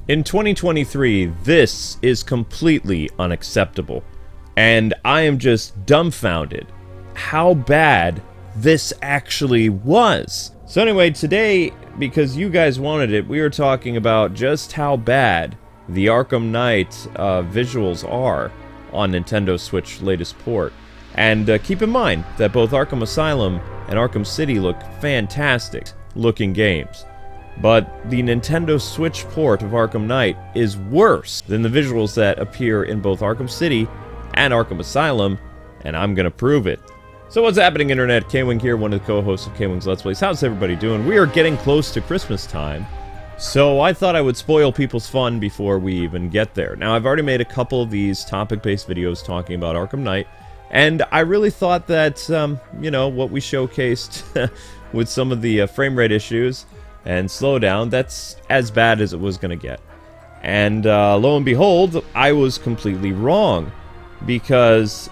In 2023, this is completely unacceptable, and I am just dumbfounded how bad this actually was. So anyway, today, because you guys wanted it, we are talking about just how bad the Arkham Knight visuals are on Nintendo Switch latest port. And keep in mind that both Arkham Asylum and Arkham City look fantastic looking games. But the Nintendo Switch port of Arkham Knight is worse than the visuals that appear in both Arkham City and Arkham Asylum, and I'm gonna prove it. So what's happening, Internet? Kwing here, one of the co-hosts of Kwingsletsplays. How's everybody doing? We are getting close to Christmas time, so I thought I would spoil people's fun before we even get there. Now, I've already made a couple of these topic-based videos talking about Arkham Knight, and I really thought that, you know, what we showcased with some of the frame rate issues and slowdown, that's as bad as it was going to get. And lo and behold, I was completely wrong, because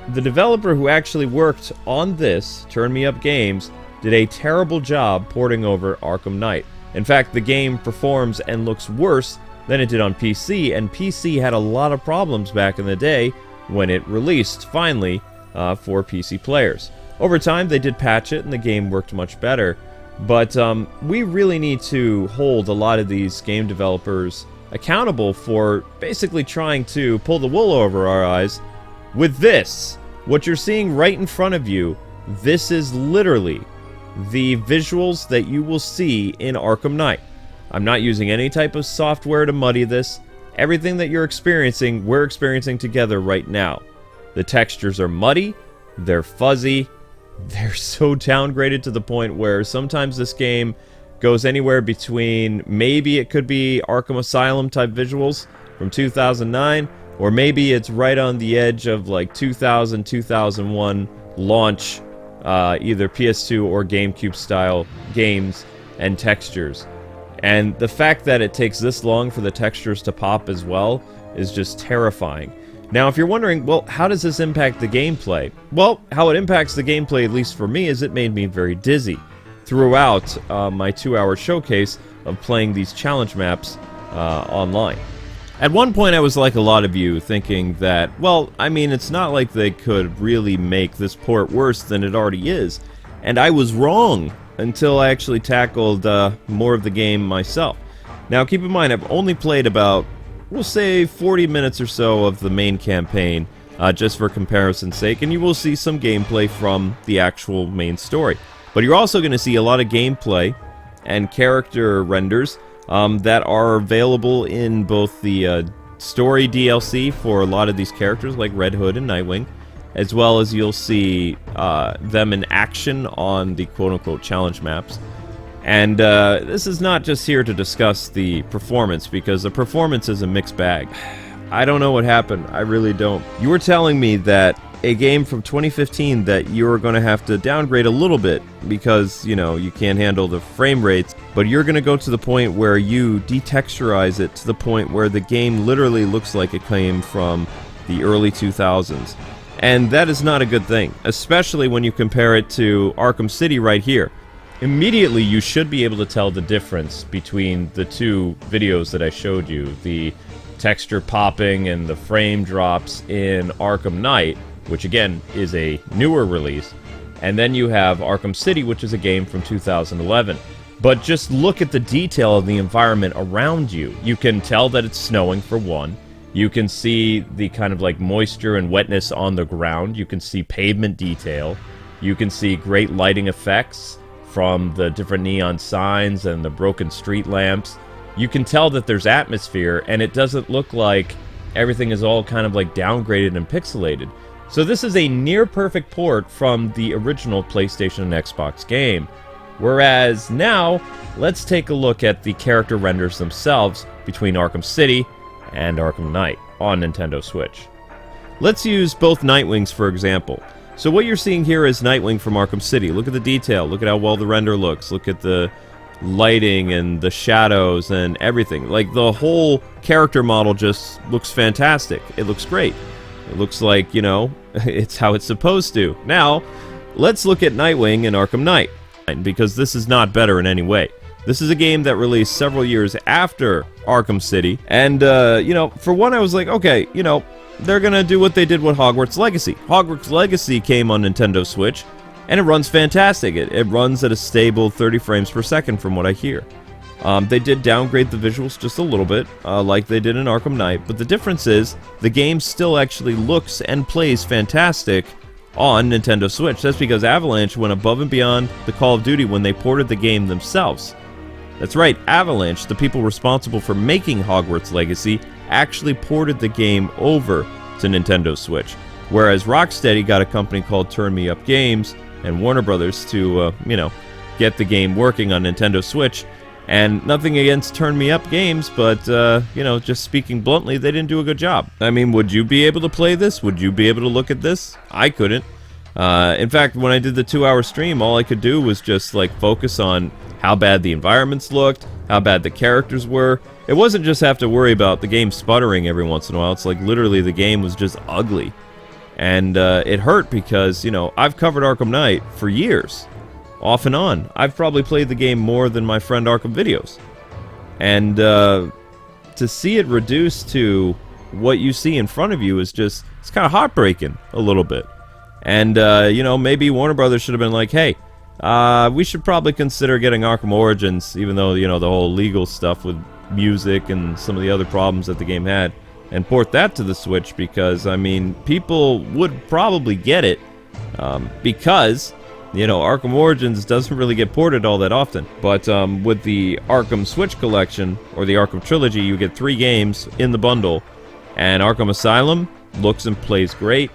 the developer who actually worked on this, Turn Me Up Games, did a terrible job porting over Arkham Knight. In fact, the game performs and looks worse than it did on PC, and PC had a lot of problems back in the day when it released, finally, for PC players. Over time, they did patch it, and the game worked much better. But we really need to hold a lot of these game developers accountable for basically trying to pull the wool over our eyes with this. What you're seeing right in front of you, this is literally the visuals that you will see in Arkham Knight. I'm not using any type of software to muddy this. Everything that you're experiencing, we're experiencing together right now. The textures are muddy, they're fuzzy, they're so downgraded to the point where sometimes this game goes anywhere between, maybe it could be Arkham Asylum type visuals from 2009, or maybe it's right on the edge of like 2000, 2001 launch, either PS2 or GameCube style games and textures. And the fact that it takes this long for the textures to pop as well is just terrifying. Now, if you're wondering, well, how does this impact the gameplay? Well, how it impacts the gameplay, at least for me, is it made me very dizzy throughout my 2-hour showcase of playing these challenge maps online. At one point, I was like a lot of you, thinking that, well, I mean, it's not like they could really make this port worse than it already is. And I was wrong until I actually tackled more of the game myself. Now, keep in mind, I've only played about, we'll say 40 minutes or so of the main campaign, just for comparison's sake, and you will see some gameplay from the actual main story. But you're also going to see a lot of gameplay and character renders that are available in both the story DLC for a lot of these characters, like Red Hood and Nightwing, as well as you'll see them in action on the quote-unquote challenge maps. And this is not just here to discuss the performance, because the performance is a mixed bag. I don't know what happened. I really don't. You were telling me that a game from 2015 that you were going to have to downgrade a little bit because, you know, you can't handle the frame rates, but you're going to go to the point where you detexturize it to the point where the game literally looks like it came from the early 2000s. And that is not a good thing, especially when you compare it to Arkham City right here. Immediately, you should be able to tell the difference between the two videos that I showed you. The texture popping and the frame drops in Arkham Knight, which again is a newer release. And then you have Arkham City, which is a game from 2011. But just look at the detail of the environment around you. You can tell that it's snowing, for one. You can see the kind of like moisture and wetness on the ground. You can see pavement detail. You can see great lighting effects from the different neon signs and the broken street lamps. You can tell that there's atmosphere, and it doesn't look like everything is all kind of like downgraded and pixelated. So this is a near-perfect port from the original PlayStation and Xbox game. Whereas now, let's take a look at the character renders themselves between Arkham City and Arkham Knight on Nintendo Switch. Let's use both Nightwings for example. So what you're seeing here is Nightwing from Arkham City. Look at the detail. Look at how well the render looks. Look at the lighting and the shadows and everything. Like, the whole character model just looks fantastic. It looks great. It looks like, you know, it's how it's supposed to. Now, let's look at Nightwing in Arkham Knight, because this is not better in any way. This is a game that released several years after Arkham City, and, you know, for one, I was like, okay, you know, they're gonna do what they did with Hogwarts Legacy. Hogwarts Legacy came on Nintendo Switch, and it runs fantastic. It runs at a stable 30 frames per second from what I hear. They did downgrade the visuals just a little bit, like they did in Arkham Knight, but the difference is the game still actually looks and plays fantastic on Nintendo Switch. That's because Avalanche went above and beyond the Call of Duty when they ported the game themselves. That's right, Avalanche, the people responsible for making Hogwarts Legacy, actually ported the game over to Nintendo Switch, whereas Rocksteady got a company called Turn Me Up Games and Warner Brothers to, you know, get the game working on Nintendo Switch. And nothing against Turn Me Up Games, but, you know, just speaking bluntly, they didn't do a good job. I mean, would you be able to play this? Would you be able to look at this? I couldn't. In fact, when I did the 2-hour stream, all I could do was just, like, focus on how bad the environments looked, how bad the characters were. It wasn't just have to worry about the game sputtering every once in a while. It's like, literally, the game was just ugly. And it hurt because, you know, I've covered Arkham Knight for years. Off and on. I've probably played the game more than my friend Arkham Videos. And to see it reduced to what you see in front of you is just, it's kind of heartbreaking a little bit. And, you know, maybe Warner Brothers should have been like, hey, we should probably consider getting Arkham Origins, even though, you know, the whole legal stuff with music and some of the other problems that the game had, and port that to the Switch, because, I mean, people would probably get it, because, you know, Arkham Origins doesn't really get ported all that often. But with the Arkham Switch Collection, or the Arkham Trilogy, you get 3 games in the bundle, and Arkham Asylum looks and plays great.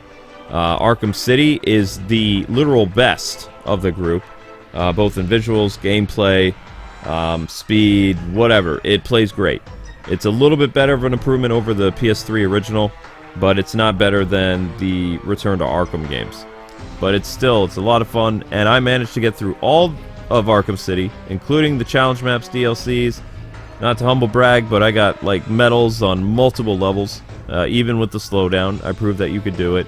Arkham City is the literal best of the group, both in visuals, gameplay, speed, whatever. It plays great. It's a little bit better of an improvement over the PS3 original, but it's not better than the Return to Arkham games. But it's a lot of fun, and I managed to get through all of Arkham City, including the Challenge Maps DLCs. Not to humble brag, but I got, like, medals on multiple levels, even with the slowdown. I proved that you could do it.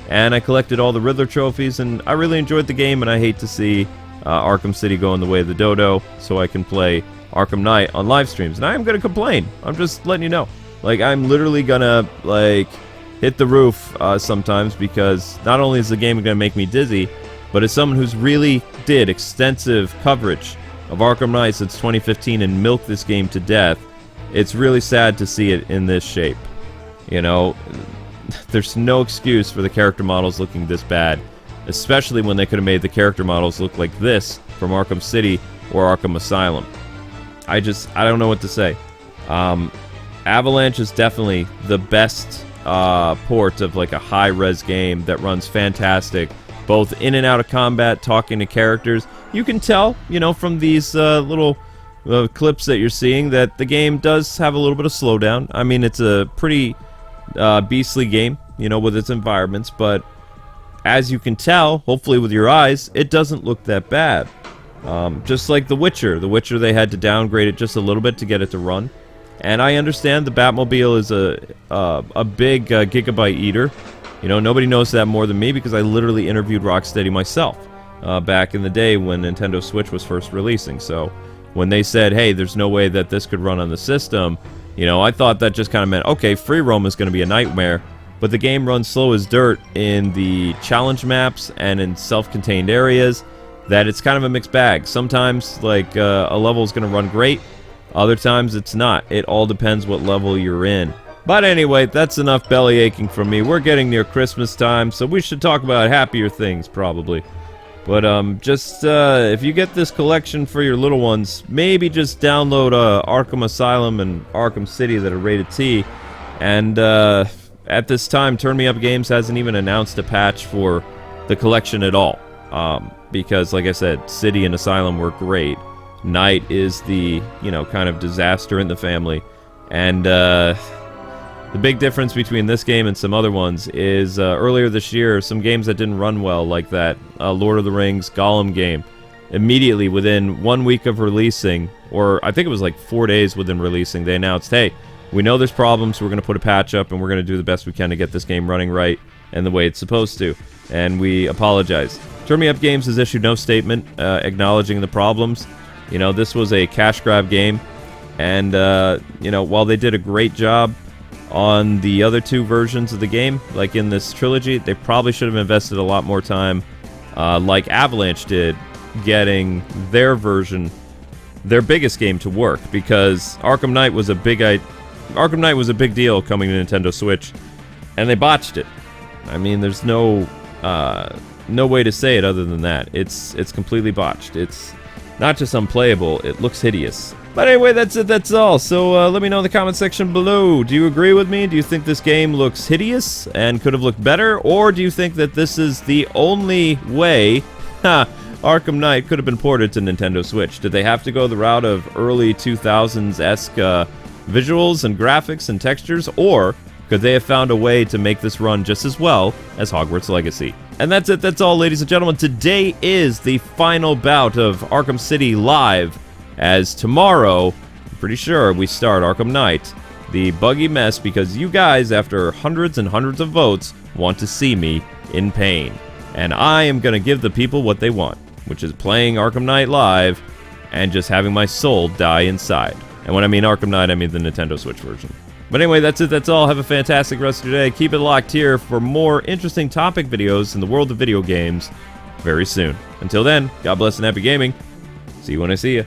And I collected all the Riddler trophies, and I really enjoyed the game, and I hate to see Arkham City going the way of the dodo, so I can play Arkham Knight on live streams. And I am going to complain. I'm just letting you know. Like, I'm literally going to, like, hit the roof sometimes, because not only is the game going to make me dizzy, but as someone who's really did extensive coverage of Arkham Knight since 2015 and milked this game to death, it's really sad to see it in this shape. You know, there's no excuse for the character models looking this bad, especially when they could have made the character models look like this from Arkham City or Arkham Asylum. I don't know what to say. Avalanche is definitely the best port of, like, a high-res game that runs fantastic, both in and out of combat, talking to characters. You can tell, you know, from these little clips that you're seeing, that the game does have a little bit of slowdown. I mean, it's a pretty beastly game, you know, with its environments, but as you can tell, hopefully with your eyes, it doesn't look that bad. Just like The Witcher. The Witcher, they had to downgrade it just a little bit to get it to run. And I understand the Batmobile is a big gigabyte eater. You know, nobody knows that more than me, because I literally interviewed Rocksteady myself back in the day when Nintendo Switch was first releasing. So when they said, hey, there's no way that this could run on the system, you know, I thought that just kind of meant, okay, free roam is going to be a nightmare, but the game runs slow as dirt in the challenge maps and in self-contained areas, that it's kind of a mixed bag. Sometimes, like, a level is going to run great, other times it's not. It all depends what level you're in. But anyway, that's enough belly aching from me. We're getting near Christmas time, so we should talk about happier things, probably. But if you get this collection for your little ones, maybe just download Arkham Asylum and Arkham City that are rated T. And at this time, Turn Me Up Games hasn't even announced a patch for the collection at all. Because, like I said, City and Asylum were great. Night is the, you know, kind of disaster in the family. And the big difference between this game and some other ones is earlier this year, some games that didn't run well, like that Lord of the Rings Gollum game, immediately within 1 week of releasing, or I think it was like 4 days within releasing, they announced, hey, we know there's problems, we're going to put a patch up, and we're going to do the best we can to get this game running right and the way it's supposed to. And we apologize. Turn Me Up Games has issued no statement acknowledging the problems. You know, this was a cash grab game, and, you know, while they did a great job on the other two versions of the game, like in this trilogy, they probably should have invested a lot more time, like Avalanche did, getting their version, their biggest game to work, because Arkham Knight was a big deal coming to Nintendo Switch, and they botched it. I mean, there's no way to say it other than that. It's completely botched. It's not just unplayable, it looks hideous. But anyway, that's it, that's all. So let me know in the comment section below. Do you agree with me? Do you think this game looks hideous and could have looked better? Or do you think that this is the only way Arkham Knight could have been ported to Nintendo Switch? Did they have to go the route of early 2000s-esque visuals and graphics and textures? Or could they have found a way to make this run just as well as Hogwarts Legacy? And that's it, that's all, ladies and gentlemen. Today is the final bout of Arkham City Live, as tomorrow, I'm pretty sure, we start Arkham Knight, the buggy mess, because you guys, after hundreds and hundreds of votes, want to see me in pain. And I am going to give the people what they want, which is playing Arkham Knight Live and just having my soul die inside. And when I mean Arkham Knight, I mean the Nintendo Switch version. But anyway, that's it, that's all. Have a fantastic rest of your day. Keep it locked here for more interesting topic videos in the world of video games very soon. Until then, God bless and happy gaming. See you when I see you.